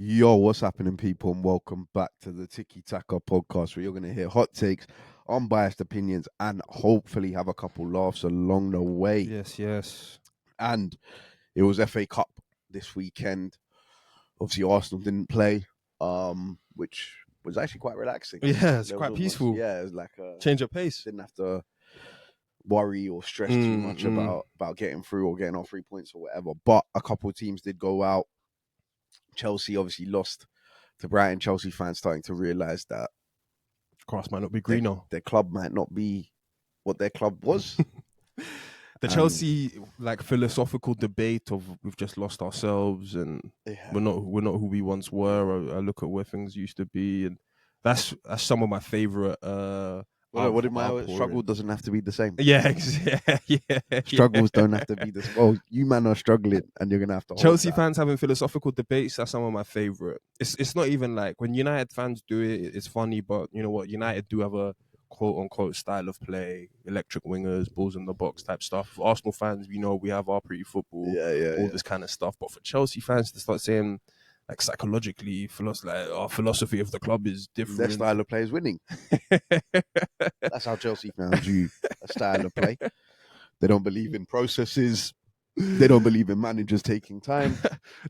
Yo, what's happening, people, and welcome back to the Tiki Taka podcast, where you're going to hear hot takes, unbiased opinions, and hopefully have a couple laughs along the way. Yes. And it was FA Cup this weekend. Obviously, Arsenal didn't play, which was actually quite relaxing. Yeah, it's There was quite peaceful. Yeah, it was like Change of pace. didn't have to worry or stress too much about getting through or getting our 3 points or whatever. But a couple of teams did go out. Chelsea obviously lost to Brighton. Chelsea fans starting to realise that Grass might not be greener. their club might not be what their club was. The Chelsea philosophical debate of we've just lost ourselves and we're not who we once were. I look at where things used to be, and that's some of my favorite. What did my struggle doesn't have to be the same. Yeah. Struggles don't have to be the same. Oh, you man are struggling, and you're gonna have to. Chelsea fans having philosophical debates. That's some of my favorite. It's not even like when United fans do it. It's funny, but you know what? United do have a quote unquote style of play, electric wingers, balls in the box type stuff. For Arsenal fans, we have our pretty football, all this kind of stuff. But for Chelsea fans to start saying like psychologically, our philosophy of the club is different. Their style of play is winning. That's how Chelsea fans view a style of play. They don't believe in processes. They don't believe in managers taking time.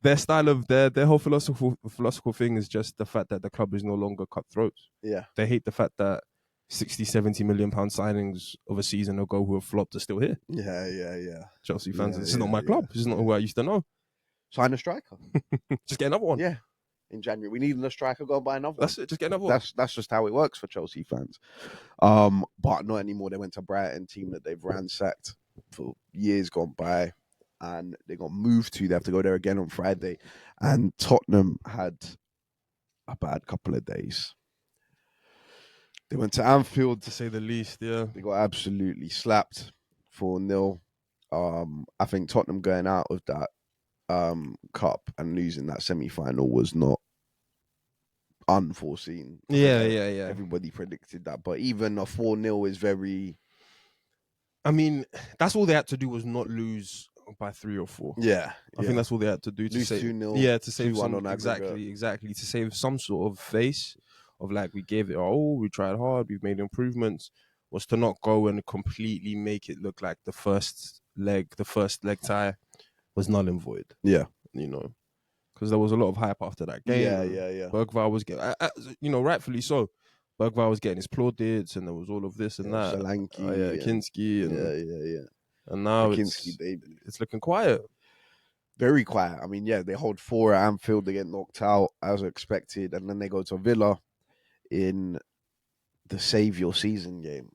Their style of their whole philosophical thing is just the fact that the club is no longer cutthroat. Yeah. They hate the fact that 60, 70 million pound signings of a season ago who have flopped are still here. Yeah. Chelsea fans, this is not my club. This is not who I used to know. Sign a striker. Just get another one. Yeah. In January, we need a striker. Go buy another. That's it. Just get another one. That's just how it works for Chelsea fans. But not anymore. They went to Brighton, team that they've ransacked for years gone by, and they got moved to. They have to go there again on Friday. And Tottenham had a bad couple of days. They went to Anfield, to say the least. Yeah, they got absolutely slapped 4-0. I think Tottenham going out of that cup and losing that semi-final was not unforeseen. Yeah. Everybody predicted that, but even a 4-0 is very. I mean, that's all they had to do was not lose by 3 or 4. Yeah, I think that's all they had to do to lose save 2-0. Yeah, to save some on exactly to save some sort of face of like we gave it all, we tried hard, we've made improvements. Was to not go and completely make it look like the first leg tie was null and void. Yeah, because there was a lot of hype after that game. Yeah. Bergvall was getting, rightfully so. Bergvall was getting his plaudits, and there was all of this and that. Solanke, Kinski, and And now Kinski, it's looking quiet. Very quiet. I mean, they hold 4 at Anfield. They get knocked out as expected, and then they go to Villa in the save your season game.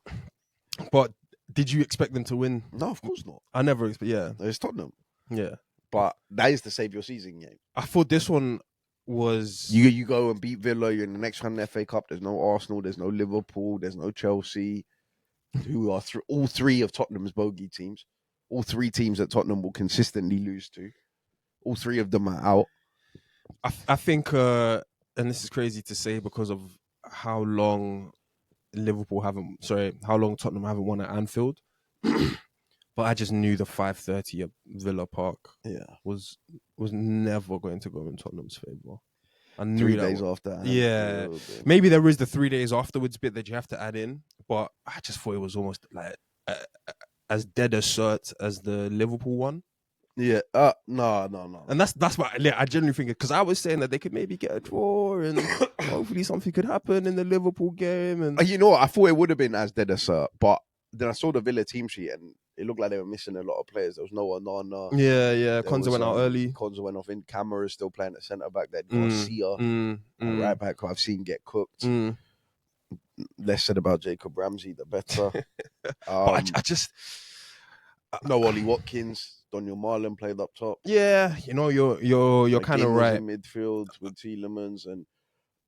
But did you expect them to win? No, of course not. I never expect. Yeah, It's Tottenham. Yeah, but that is the save your season game. I thought this one was you go and beat Villa. You're in the next round in the FA Cup. There's no Arsenal. There's no Liverpool. There's no Chelsea, who are all 3 of Tottenham's bogey teams. All 3 teams that Tottenham will consistently lose to. All 3 of them are out. I think, and this is crazy to say because of how long Tottenham haven't won at Anfield. But I just knew the 5:30 at Villa Park was never going to go in Tottenham's favour. I knew 3 days after. Yeah. Maybe there is the 3 days afterwards bit that you have to add in, but I just thought it was almost like as dead a cert as the Liverpool one. Yeah. No. And that's what I genuinely think, because I was saying that they could maybe get a draw and hopefully something could happen in the Liverpool game. And you know what? I thought it would have been as dead a cert, but then I saw the Villa team sheet and it looked like they were missing a lot of players. There was no Onana. Yeah. Konza went out early. Konza went off in. Camera is still playing at centre back. They'd Garcia, right back, who I've seen get cooked. Less said about Jacob Ramsey, the better. I just no Ollie Watkins. Daniel Marlin played up top. Yeah, you're kind of right. In midfield with Tielemans, and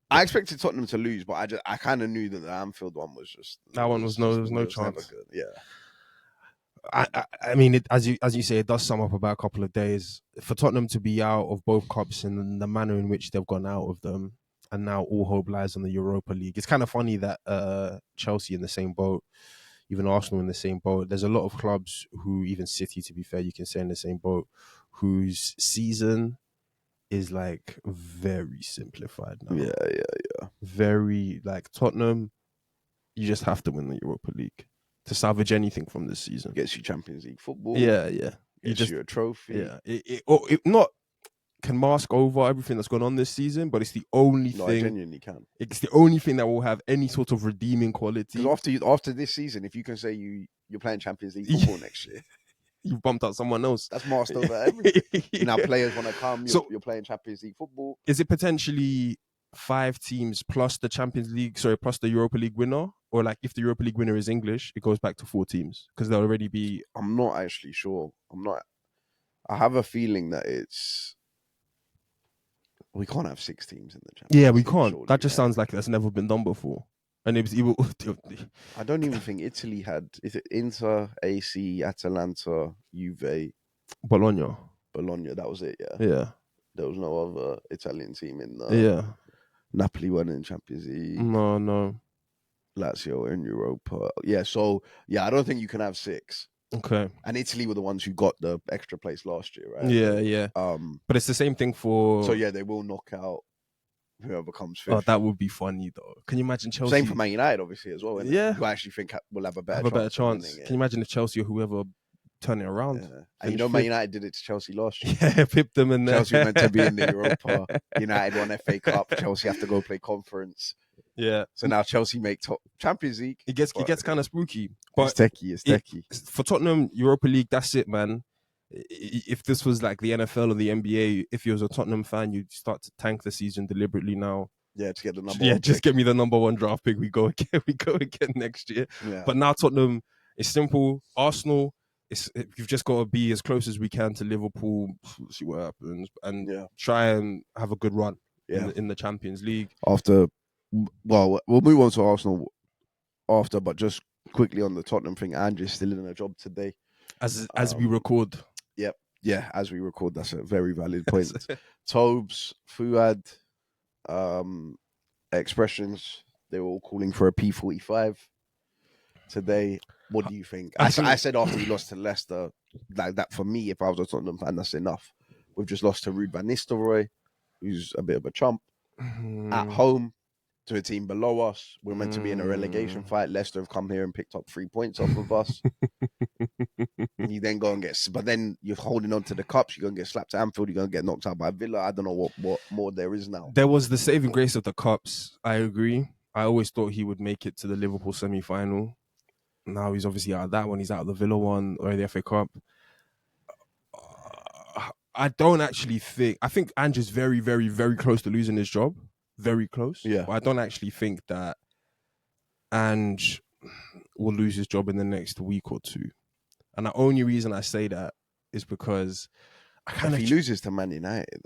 I expected Tottenham to lose, but I kind of knew that the Anfield one was just no chance. Good. Yeah. I mean, as you say, it does sum up about a couple of days for Tottenham to be out of both cups in the manner in which they've gone out of them, and now all hope lies on the Europa League. It's kind of funny that Chelsea in the same boat, even Arsenal in the same boat. There's a lot of clubs who, even City, to be fair, you can say in the same boat, whose season is like very simplified now. Yeah. Very like Tottenham, you just have to win the Europa League to salvage anything from this season. Gets you Champions League football. Yeah. You Gets just you a trophy. yeah. It not can mask over everything that's gone on this season, but it's the only No, I thing. genuinely can. It's the only thing that will have any sort of redeeming quality. Because after this season, if you can say you're playing Champions League football next year, you've bumped out someone else. that's masked over everything. Yeah. Now players want to come. You're playing Champions League football. Is it potentially 5 teams plus the plus the Europa League winner? Or like if the Europa League winner is English, it goes back to 4 teams because there'll already be. I'm not actually sure. I have a feeling that we can't have 6 teams in the Champions Yeah, we League, can't. surely, That just right? sounds like that's never been done before. And it was even. I don't even think Italy had. Is it Inter, AC, Atalanta, Juve, Bologna? Bologna? That was it. Yeah. Yeah. There was no other Italian team in the. Yeah. Napoli won in Champions League. No. Lazio in Europa. Yeah. So yeah, I don't think you can have 6. Okay. And Italy were the ones who got the extra place last year, right? Yeah. But it's the same thing for. So yeah, they will knock out whoever comes 5th. Oh, that would be funny though. Can you imagine Chelsea? Same for Man United, obviously, as well. Yeah. Who I actually think will have a better chance. Of winning, yeah. Can you imagine if Chelsea or whoever turn it around? Yeah. And you know, Man United did it to Chelsea last year. Yeah, pipped them and Chelsea were meant to be in the Europa. United won FA Cup. Chelsea have to go play conference. Yeah. So now Chelsea make Champions League. It gets kind of spooky. But it's techie. For Tottenham, Europa League, that's it, man. If this was like the NFL or the NBA, if you was a Tottenham fan, you'd start to tank the season deliberately now. Yeah, to get the number. Yeah, just get me the number 1 draft pick. We go again next year. Yeah. But now Tottenham, it's simple. Arsenal, you've just got to be as close as we can to Liverpool, see what happens, and try and have a good run in the Champions League. We'll move on to Arsenal after, but just quickly on the Tottenham thing, Ange is still in a job today. As we record. Yep. Yeah, as we record, that's a very valid point. Tobes, Fuad, Expressions, they were all calling for a P45 today. What do you think? I said after we lost to Leicester, like that for me, if I was a Tottenham fan, that's enough. We've just lost to Ruud van Nistelrooy, who's a bit of a chump, at home to a team below us. We're meant to be in a relegation fight. Leicester have come here and picked up 3 points off of us. You then go and but then you're holding on to the cups. You're going to get slapped at Anfield. You're going to get knocked out by Villa. I don't know what more there is now. There was the saving grace of the cups. I agree. I always thought he would make it to the Liverpool semi-final. Now he's obviously out of that one. He's out of the Villa one or the FA Cup. I don't actually think... I think Ange is very, very, very close to losing his job. Very close. Yeah. But I don't actually think that Ange will lose his job in the next week or 2. And the only reason I say that is because if he loses to Man United,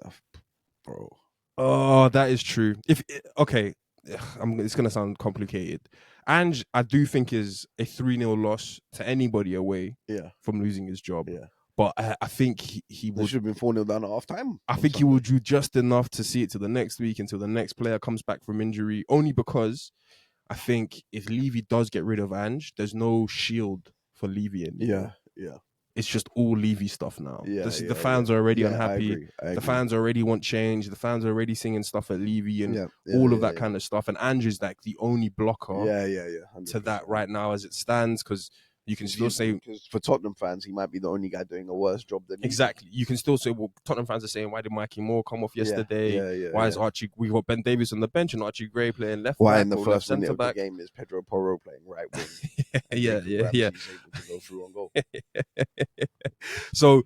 bro. Oh, that is true. It's going to sound complicated. Ange, I do think, is a 3-0 loss to anybody away from losing his job. Yeah. But I think he would... should have been 4-0 down at half time. I think he will do just enough to see it to the next week until the next player comes back from injury. Only because I think if Levy does get rid of Ange, there's no shield for Levy anymore. Yeah. It's just all Levy stuff now. The fans are already unhappy. I agree. The fans already want change. The fans are already singing stuff at Levy and all of that kind of stuff. And Ange is like the only blocker to that right now as it stands, because you can still say... Because for Tottenham fans, he might be the only guy doing a worse job than Exactly. You can still say, well, Tottenham fans are saying, why did Mikey Moore come off yesterday? Why is Archie... We got Ben Davies on the bench and Archie Gray playing left back. Why in the first minute of the game is Pedro Porro playing right wing? Yeah. He's able to go through on goal. So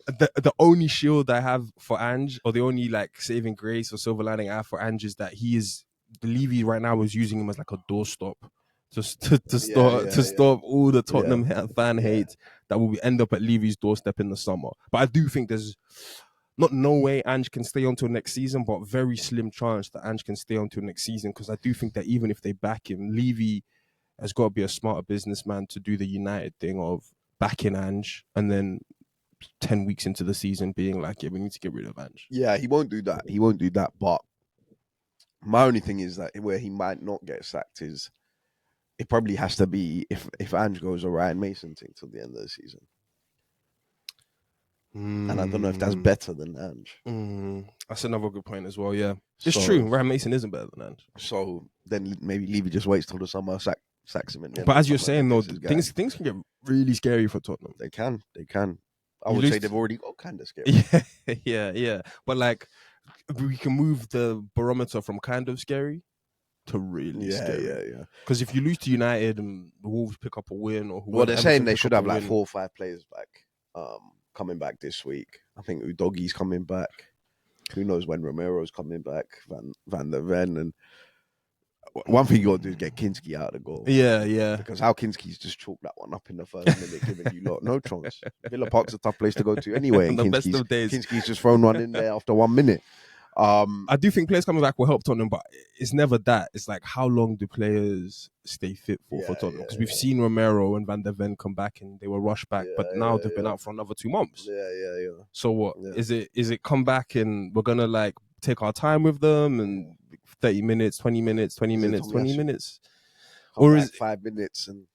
the only shield I have for Ange, or the only like saving grace or silver lining I have for Ange, is that the Levy right now is using him as like a doorstop to stop all the Tottenham fan hate that will end up at Levy's doorstep in the summer. But I do think there's no way Ange can stay on till next season, but very slim chance that Ange can stay on till next season, because I do think that even if they back him, Levy has got to be a smarter businessman to do the United thing of backing Ange and then 10 weeks into the season being like, we need to get rid of Ange. Yeah, he won't do that. But my only thing is that where he might not get sacked is it probably has to be if Ange goes a Ryan Mason thing till the end of the season. And I don't know if that's better than Ange. That's another good point as well. Yeah, it's So, true. Ryan Mason isn't better than Ange. So then maybe Levy just waits till the summer, sacks him in the end. But of as the you're summer, and saying then though, gets his guy. things can get really scary for Tottenham. They can. I You would lose say they've already got kind of scary. Yeah. But like, we can move the barometer from kind of scary to really scary. Yeah. Because if you lose to United and the Wolves pick up a win, or Well, they're Everton saying they pick should up have a like win, 4 or 5 players back, coming back this week. I think Udogie's coming back. Who knows when Romero's coming back? Van der Ven, and one thing you got to do is get Kinski out of the goal. Yeah. Because how Kinski's just chalked that one up in the first minute, giving you lot no chance. Villa Park's a tough place to go to anyway, and the best of days. Kinski's just thrown one in there after 1 minute. I do think players coming back will help Tottenham, but it's never that. It's like, how long do players stay fit for Tottenham? Because we've seen Romero and Van der Ven come back and they were rushed back, but now they've been out for another 2 months. Yeah. So what is it? Is it come back and we're gonna like take our time with them and 30 minutes, 20 minutes, 20 minutes, 20 minutes, or is it 5 minutes and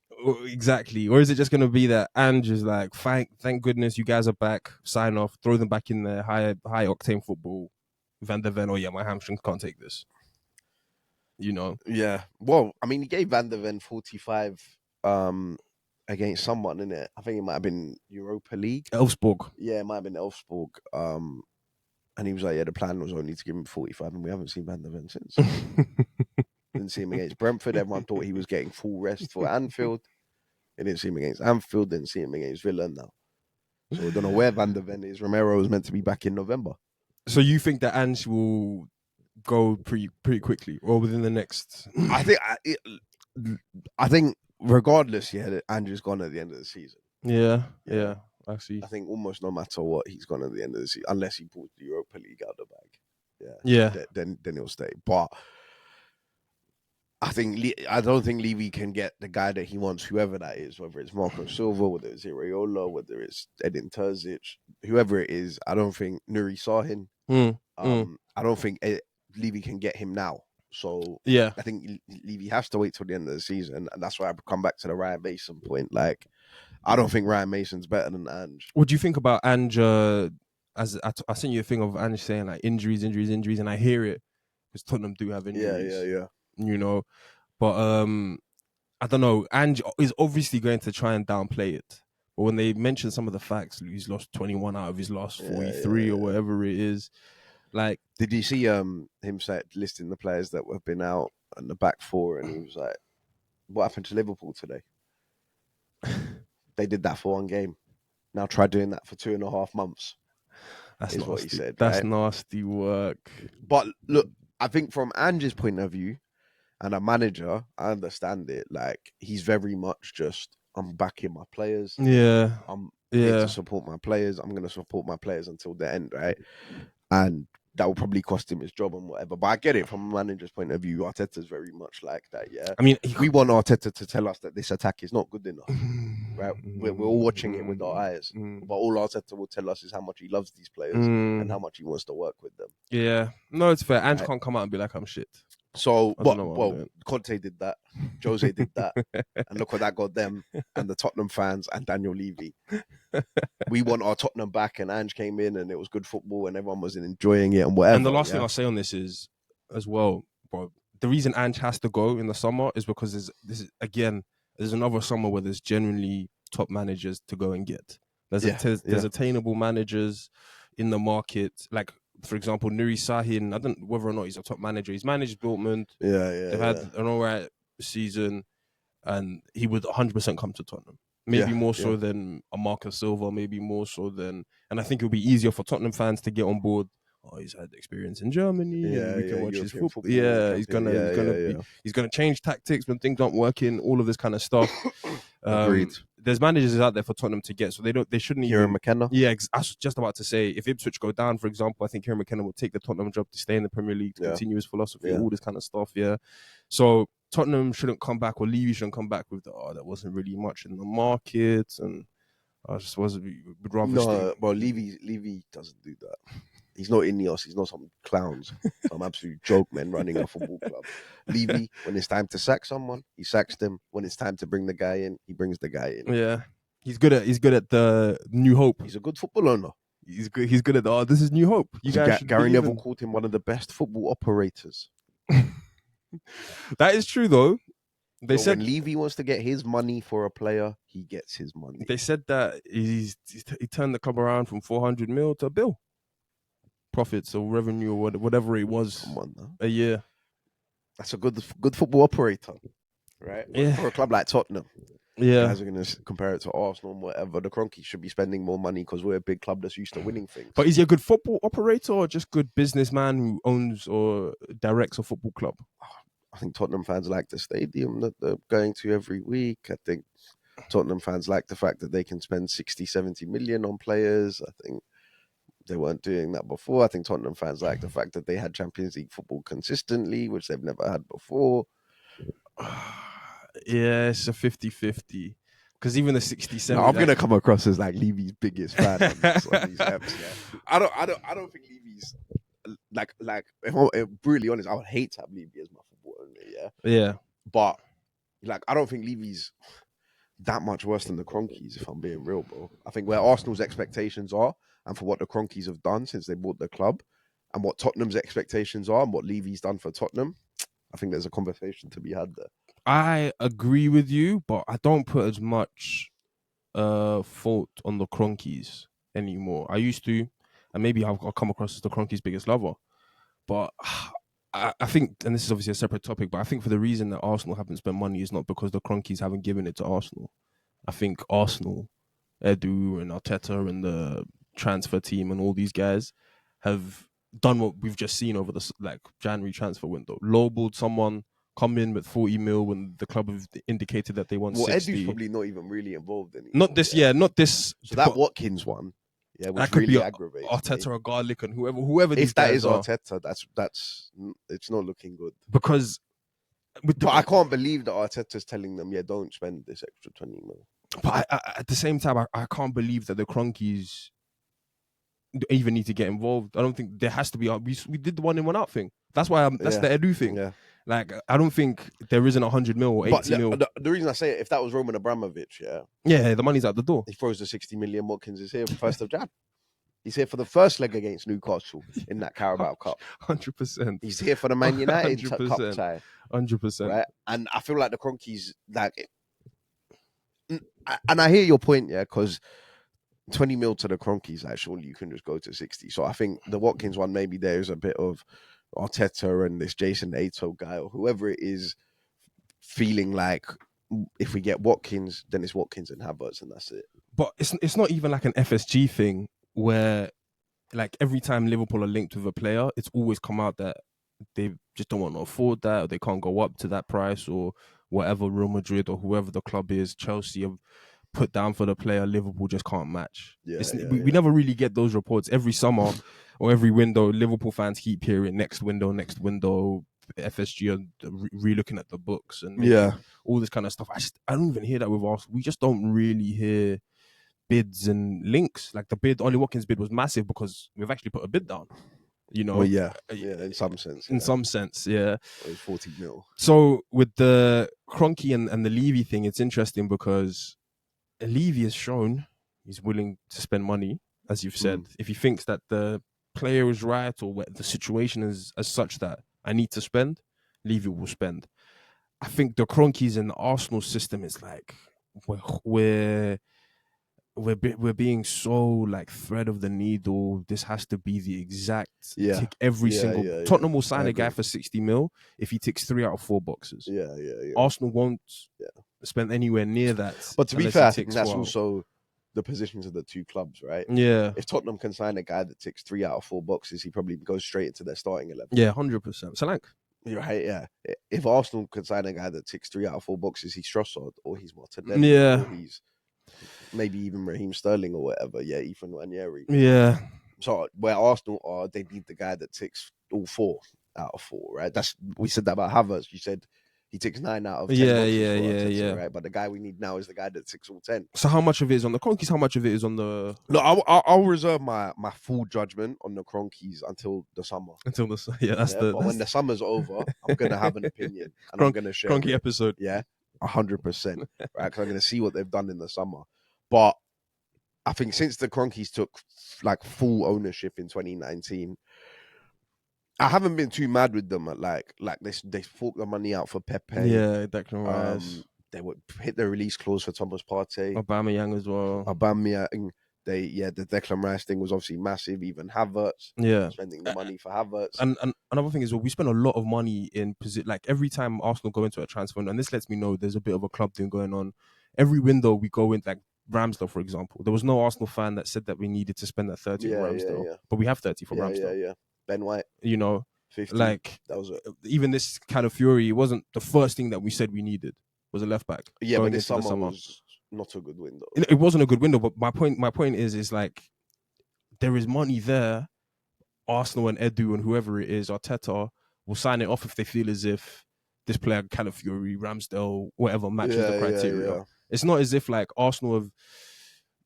exactly? Or is it just gonna be that Ange is like, thank goodness you guys are back, sign off, throw them back in there, high octane football. Van der Ven, my hamstrings can't take this. You know? Yeah. Well, I mean, he gave Van der Ven 45 against someone, innit? I think it might have been Europa League. Elfsborg. Yeah, it might have been Elfsborg. And he was like, the plan was only to give him 45, and we haven't seen Van der Ven since. Didn't see him against Brentford. Everyone thought he was getting full rest for Anfield. They didn't see him against Anfield. Didn't see him against Villa now. So I don't know where Van der Ven is. Romero was meant to be back in November. So you think that Ange will go pretty quickly, or within the next? I think regardless, that Andrew's gone at the end of the season. Yeah. I see. I think almost no matter what, he's gone at the end of the season, unless he pulls the Europa League out of the bag. Yeah. Then he'll stay. But I don't think Levy can get the guy that he wants, whoever that is, whether it's Marco Silva, whether it's Iraola, whether it's Edin Terzic, whoever it is. I don't think Nuri Sahin. I don't think Levy can get him now. So I think Levy has to wait till the end of the season, and that's why I come back to the Ryan Mason point. Like, I don't think Ryan Mason's better than Ange. What do you think about Ange? As I sent you a thing of Ange saying like injuries, and I hear it because Tottenham do have injuries. Yeah. You know, but I don't know. Ange is obviously going to try and downplay it. But when they mention some of the facts, he's lost 21 out of his last 43 or whatever it is. Like, did you see him listing the players that have been out on the back four, and he was like, "What happened to Liverpool today? They did that for one game. Now try doing that for 2.5 months." That's nasty. What he said. That's nasty work. But look, I think from Ange's point of view, and a manager, I understand it. Like, he's very much just, I'm backing my players. Yeah. I'm here to support my players. I'm going to support my players until the end, right? And that will probably cost him his job and whatever. But I get it from a manager's point of view. Arteta's very much like that, yeah? I mean, we want Arteta to tell us that this attack is not good enough, right? We're all watching it with our eyes. But all Arteta will tell us is how much he loves these players and how much he wants to work with them. Yeah. No, it's fair. Ange can't come out and be like, I'm shit. So, Conte did that. Jose did that. And look what that got them and the Tottenham fans and Daniel Levy. We want our Tottenham back, and Ange came in and it was good football and everyone was enjoying it and whatever. And the last thing I'll say on this is, as well, bro, the reason Ange has to go in the summer is because there's another summer where there's genuinely top managers to go and get. There's attainable managers in the market, like, for example, Nuri Sahin. I don't know whether or not he's a top manager. He's managed Dortmund. They've had an all right season, and he would 100% come to Tottenham. Maybe more so than a Marco Silva. Maybe more so than, and I think it'll be easier for Tottenham fans to get on board. Oh, he's had experience in Germany, and we can watch his football. He's gonna change tactics when things aren't working. All of this kind of stuff. Agreed. There's managers out there for Tottenham to get, so they shouldn't even. Kieran McKenna. Yeah, I was just about to say, if Ipswich go down, for example, I think Kieran McKenna will take the Tottenham job to stay in the Premier League, to continue his philosophy, all this kind of stuff. Yeah, so Tottenham shouldn't come back, or Levy shouldn't come back with that wasn't really much in the market, and I just would rather. No, well, Levy doesn't do that. He's not Ineos. He's not some clowns, some absolute joke men running a football club. Levy, when it's time to sack someone, he sacks them. When it's time to bring the guy in, he brings the guy in. Yeah, he's good at the New Hope. He's a good football owner. He's good. He's good at the. Oh, this is New Hope. You guys should Gary believe Neville in. called him one of the best football operators. That is true, though. They So said when Levy wants to get his money for a player, he gets his money. they said that he turned the club around from 400 mil to a bill, profits or revenue or whatever it was Come on, now. a year. That's a good football operator, right? Yeah. For a club like Tottenham, Yeah. guys are going to compare it to Arsenal and whatever. The Kroenke'S should be spending more money because we're a big club that's used to winning things. But is he a good football operator or just good businessman who owns or directs a football club? I think Tottenham fans like the stadium that they're going to every week. I think Tottenham fans like the fact that they can spend 60, 70 million on players. I think they weren't doing that before. I think Tottenham fans like the fact that they had Champions League football consistently, which they've never had before. Yeah, it's a 50-50. Because even the 67. No, I'm gonna come across as like Levy's biggest fan on these apps. Yeah. I don't think Levy's like if I'm brutally honest, I would hate to have Levy as my football owner, yeah. Yeah. But like I don't think Levy's that much worse than the Kroenke'S, if I'm being real, bro. I think where Arsenal's expectations are, and for what the Kroenke'S have done since they bought the club, and what Tottenham's expectations are, and what Levy's done for Tottenham, I think there's a conversation to be had there. I agree with you, but I don't put as much fault on the Kroenke'S anymore. I used to, and maybe I'll come across as the Kroenke'S' biggest lover. But I think, and this is obviously a separate topic, but I think for the reason that Arsenal haven't spent money is not because the Kroenke'S haven't given it to Arsenal. I think Arsenal, Edu and Arteta and the transfer team and all these guys have done what we've just seen over the January transfer window. Lowballed someone, come in with 40 mil when the club have indicated that they want 60. Edu's probably not even really involved anymore. Not this, not this. So that Watkins one, was that could really be aggravating. Arteta or Garlic and whoever. If that is are, Arteta, that's it's not looking good. Because, but I can't believe that Arteta's telling them, don't spend this extra 20 mil. But at the same time, I can't believe that the Kroenke'S even need to get involved. I don't think there has to be. We did the 1 in 1 out thing. That's why that's the Edu thing. Yeah. Like, I don't think there isn't 100 mil or 80 mil. The reason I say it, if that was Roman Abramovich, the money's out the door. He throws the 60 million. Watkins is here 1st of Jan. He's here for the first leg against Newcastle in that Carabao Cup. 100%. He's here for the Man United Cup tie. 100%. Right? And I feel like the Kroenke'S, and I hear your point, because 20 mil to the Kroenke'S, surely you can just go to 60. So I think the Watkins one, maybe there's a bit of Arteta and this Jason Ato guy or whoever it is feeling like if we get Watkins, then it's Watkins and Havertz and that's it. But it's not even like an FSG thing where like every time Liverpool are linked with a player, it's always come out that they just don't want to afford that or they can't go up to that price or whatever Real Madrid or whoever the club is, Chelsea have put down for the player, Liverpool just can't match. We never really get those reports. Every summer or every window, Liverpool fans keep hearing next window, FSG are re-looking at the books and all this kind of stuff. I don't even hear that with Arsenal. We just don't really hear bids and links. Like the bid, Ollie Watkins' bid was massive because we've actually put a bid down. You know, in some sense. In some sense, yeah. It was 40 mil. So with the Kroenke and the Levy thing, it's interesting because Levy has shown he's willing to spend money, as you've said. If he thinks that the player is right or the situation is as such that I need to spend, Levy will spend. I think the Kroenke'S in the Arsenal system is like we're being so like thread of the needle. This has to be the exact tick every single. Tottenham will sign a guy for 60 mil if he ticks 3 out of 4 boxes. Arsenal won't spend anywhere near that. But to be fair, I think that's also the positions of the two clubs, right? Yeah. If Tottenham can sign a guy that ticks 3 out of 4 boxes, he probably goes straight into their starting 11. Yeah, 100%. Solanke. You're right, yeah. If Arsenal can sign a guy that ticks 3 out of 4 boxes, he's Trossard or he's Martinelli or he's maybe even Raheem Sterling or whatever. Yeah, Ethan Nwaneri. Yeah. So where Arsenal are, they need the guy that ticks all 4 out of 4, right? We said that about Havertz. You said he ticks 9 out of 10 boxes for Arteta, right? But the guy we need now is the guy that ticks all 10. So how much of it is on the Kroenke'S? How much of it is on the... Look, I'll reserve my full judgment on the Kroenke'S until the summer. But when the summer's over, I'm going to have an opinion. And I'm going to share Kroenke episode. Yeah, 100%. Right? Because I'm going to see what they've done in the summer. But I think since the Kroenke'S took like full ownership in 2019, I haven't been too mad with them. At like they forked the money out for Pepe. Yeah, Declan Rice. They would hit the release clause for Thomas Partey, Aubameyang as well. Aubameyang. The Declan Rice thing was obviously massive. Even Havertz, spending the money for Havertz. And another thing is, well, we spend a lot of money in like every time Arsenal go into a transfer, and this lets me know there's a bit of a club thing going on. Every window we go in, like Ramsdale, for example, there was no Arsenal fan that said that we needed to spend that 30 on Ramsdale, but we have 30 for Ramsdale. Yeah. Ben White, 50. Like that was even this kind of Fury. It wasn't the first thing that we said we needed was a left back. Yeah, but this summer was not a good window. It wasn't a good window, but my point is like there is money there. Arsenal and Edu and whoever it is, Arteta, will sign it off if they feel as if this player, Calafiori, Ramsdale, whatever, matches the criteria. Yeah. It's not as if like Arsenal have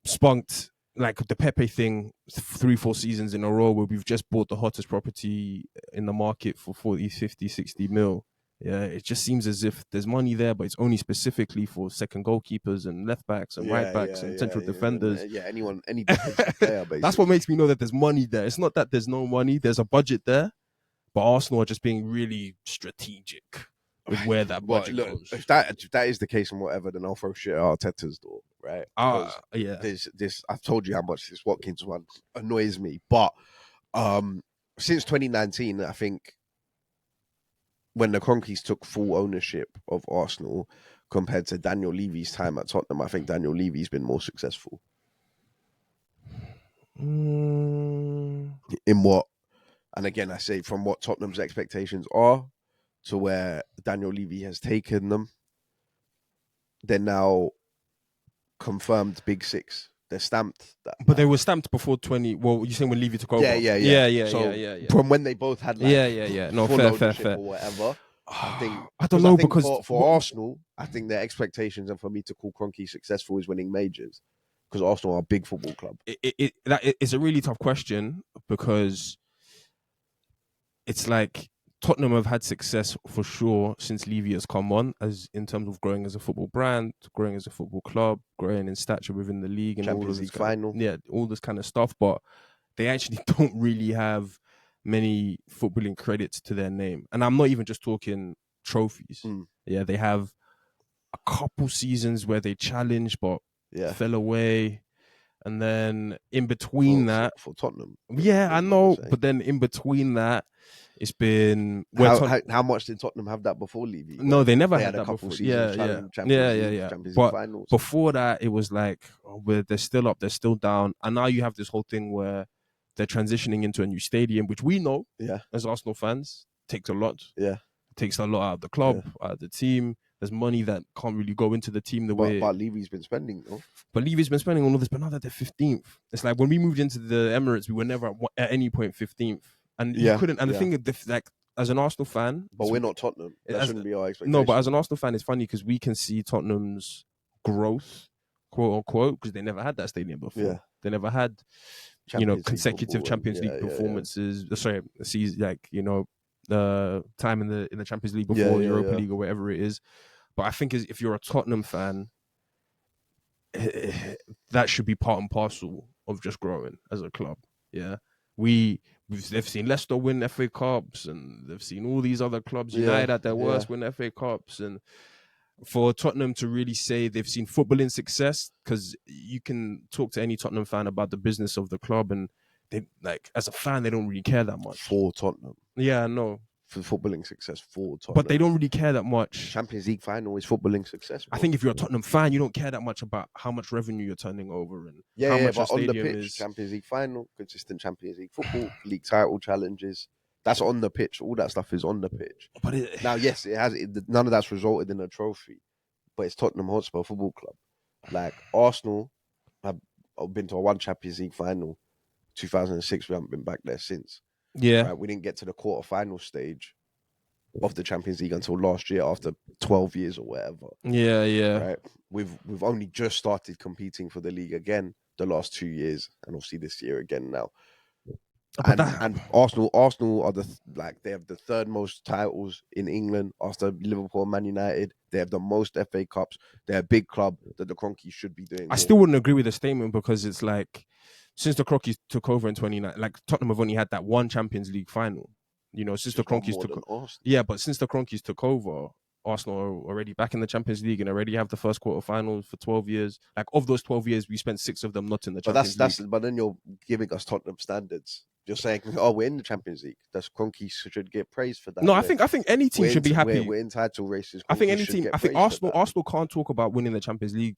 spunked like the Pepe thing 3-4 seasons in a row where we've just bought the hottest property in the market for 40, 50, 60 mil. Yeah, it just seems as if there's money there, but it's only specifically for second goalkeepers and left backs and right backs and central defenders. Yeah, any defensive player, basically. That's what makes me know that there's money there. It's not that there's no money. There's a budget there, but Arsenal are just being really strategic with where that budget goes. If that is the case and whatever, then I'll throw shit at Arteta's door, right? Yeah. This I've told you how much this Watkins one annoys me, but since 2019, I think, when the Kroenke'S took full ownership of Arsenal compared to Daniel Levy's time at Tottenham, I think Daniel Levy's been more successful. In what? And again, I say from what Tottenham's expectations are to where Daniel Levy has taken them. They're now confirmed Big Six. They're stamped that. But they were stamped before 20. Well, you're saying when Levy took over? Yeah. From when they both had No, fair. Or whatever. I don't know because for Arsenal, I think their expectations and for me to call Kroenke successful is winning majors, because Arsenal are a big football club. It's a really tough question because it's like Tottenham have had success for sure since Levy has come on, as in terms of growing as a football brand, growing as a football club, growing in stature within the league, and Champions League final. All this kind of stuff. But they actually don't really have many footballing credits to their name, and I'm not even just talking trophies. Yeah, they have a couple seasons where they challenged but fell away, and then in between for Tottenham. Yeah, I know, but then in between that, it's been how much did Tottenham have that before Levy? No, they never had a that couple before. Seasons, Champions but League finals. Before that, it was like they're still up, they're still down, and now you have this whole thing where they're transitioning into a new stadium, which we know as Arsenal fans takes a lot. Yeah, it takes a lot out of the club, out of the team. There's money that can't really go into the team way. But Levy's been spending, though. But Levy's been spending all of this, but now that they're 15th, it's like when we moved into the Emirates, we were never at any point 15th. And you couldn't. And the thing is, like, as an Arsenal fan, but we're not Tottenham. That shouldn't be our expectation. No, but as an Arsenal fan, it's funny because we can see Tottenham's growth, quote unquote, because they never had that stadium before. Yeah. They never had, consecutive Champions League performances. Sorry, season, like the time in the Champions League before Europa League or whatever it is. But I think if you're a Tottenham fan, that should be part and parcel of just growing as a club. Yeah, they've seen Leicester win FA Cups, and they've seen all these other clubs, United at their worst, win FA Cups, and for Tottenham to really say they've seen footballing success, because you can talk to any Tottenham fan about the business of the club, and they, like, as a fan, they don't really care that much for Tottenham. Yeah, no. For footballing success for Tottenham. But they don't really care that much. Champions League final is footballing success. I think if you're a Tottenham fan, you don't care that much about how much revenue you're turning over and how much but your on the stadium pitch, is. Champions League final, consistent Champions League football, league title challenges. That's on the pitch. All that stuff is on the pitch. But now, yes, none of that's resulted in a trophy, but it's Tottenham Hotspur Football Club. Like Arsenal have been to one Champions League final, 2006. We haven't been back there since. Yeah, right? We didn't get to the quarterfinal stage of the Champions League until last year, after 12 years or whatever. Yeah. Right. We've only just started competing for the league again the last 2 years, and obviously this year again now. But that, And Arsenal are they have the third most titles in England after Liverpool and Man United. They have the most FA Cups. They're a big club that the Kroenke'S should be doing I more. still wouldn't agree with the statement because it's like since the Kroenke'S took over in 29, like Tottenham have only had that one Champions League final. You know, since the Just one Kroenke'S more took than Arsenal. yeah, but since the Kroenke'S took over, Arsenal are already back in the Champions League and already have the first quarterfinals for 12 years. Like of those 12 years, we spent 6 of them not in the But Champions League. but then you're giving us Tottenham standards. You're saying, oh, we're in the Champions League. That's Kroenke should get praised for that. No, I think any team should be happy. We're in title races. I think Kroenke any should team. get I think praised for Arsenal can't talk about winning the Champions League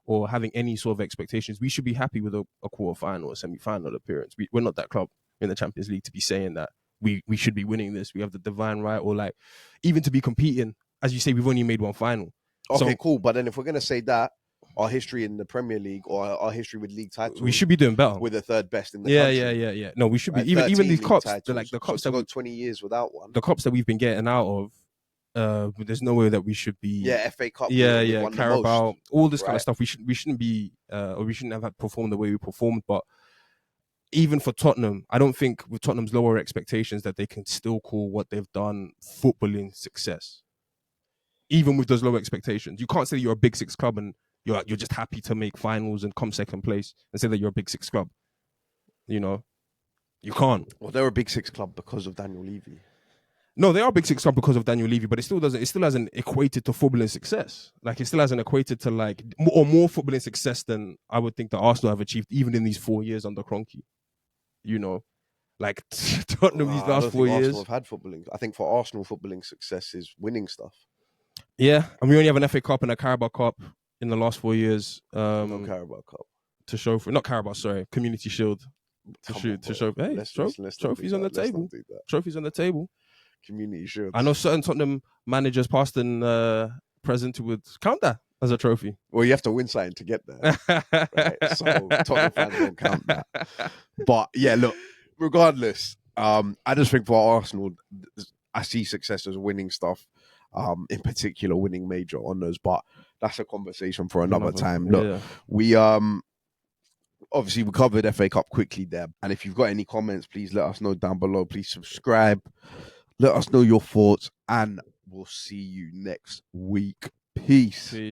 or having any sort of expectations. We should be happy with a quarter final or semi final appearance. We're not that club in the Champions League to be saying that we should be winning this. We have the divine right, or like even to be competing. As you say, we've only made one final. Okay, So cool. But then if we're gonna say that our history in the Premier League or our history with league titles, we should be doing better. We're the third best in the country. Yeah. No, we should be Right? even these cups, titles. like the cups so that to go 20 years without one. the cups that we've been getting out of. There's no way that we should be. Yeah, FA Cup. Yeah, Carabao, all this kind right? of stuff. We shouldn't be, or we shouldn't have performed the way we performed. But even for Tottenham, I don't think with Tottenham's lower expectations that they can still call what they've done footballing success. Even with those low expectations, you can't say you're a Big Six club and you're just happy to make finals and come second place and say that you're a Big Six club. You know, you can't. Well, they're a Big Six club because of Daniel Levy. No, they are Big Six club because of Daniel Levy, but it still hasn't equated to footballing success. Like it still hasn't equated to like more footballing success than I would think that Arsenal have achieved even in these 4 years under Kroenke. You know, like Tottenham these last 4 years. Arsenal have had footballing. I think for Arsenal, footballing success is winning stuff. Yeah, and we only have an FA Cup and a Carabao Cup in the last 4 years. No Carabao Cup to show for not Carabao, sorry, Community Shield to show. Hey, trophies on the table. Trophies on the table. Community Shield. I know certain Tottenham managers, past and present, who would count that as a trophy. Well, you have to win something to get there, right? So Tottenham fans don't count that. But yeah, look, regardless, I just think for Arsenal, I see success as winning stuff. In particular, winning major honours, but that's a conversation for another time. Look, we obviously we covered FA Cup quickly there, and if you've got any comments, please let us know down below. Please subscribe, let us know your thoughts, and we'll see you next week. Peace.